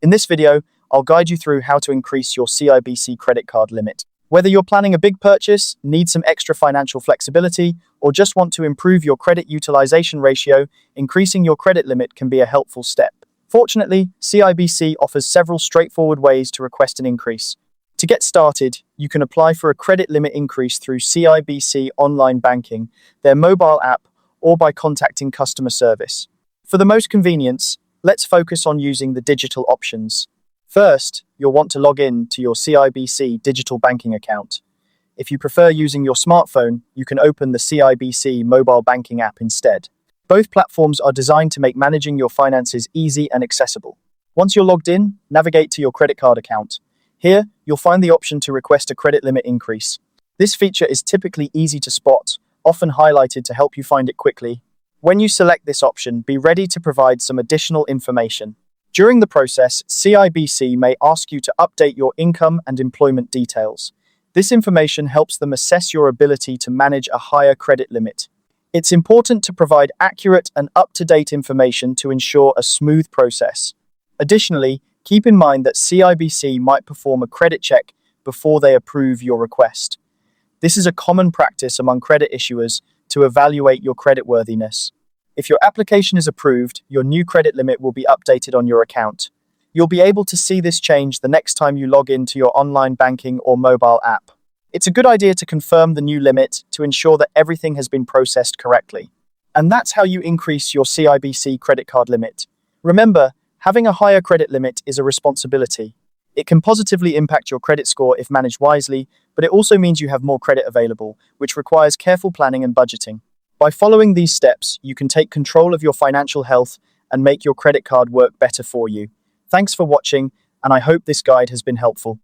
In this video, I'll guide you through how to increase your CIBC credit card limit. Whether you're planning a big purchase, need some extra financial flexibility, or just want to improve your credit utilization ratio, increasing your credit limit can be a helpful step. Fortunately, CIBC offers several straightforward ways to request an increase. To get started, you can apply for a credit limit increase through CIBC online banking, their mobile app, or by contacting customer service. For the most convenience, let's focus on using the digital options. First, you'll want to log in to your CIBC digital banking account. If you prefer using your smartphone, you can open the CIBC mobile banking app instead. Both platforms are designed to make managing your finances easy and accessible. Once you're logged in, navigate to your credit card account. Here, you'll find the option to request a credit limit increase. This feature is typically easy to spot, often highlighted to help you find it quickly. When you select this option, be ready to provide some additional information. During the process, CIBC may ask you to update your income and employment details. This information helps them assess your ability to manage a higher credit limit. It's important to provide accurate and up-to-date information to ensure a smooth process. Additionally, keep in mind that CIBC might perform a credit check before they approve your request. This is a common practice among credit issuers to evaluate your creditworthiness. If your application is approved, your new credit limit will be updated on your account. You'll be able to see this change the next time you log into your online banking or mobile app. It's a good idea to confirm the new limit to ensure that everything has been processed correctly. And that's how you increase your CIBC credit card limit. Remember, having a higher credit limit is a responsibility. It can positively impact your credit score if managed wisely, but it also means you have more credit available, which requires careful planning and budgeting. By following these steps, you can take control of your financial health and make your credit card work better for you. Thanks for watching, and I hope this guide has been helpful.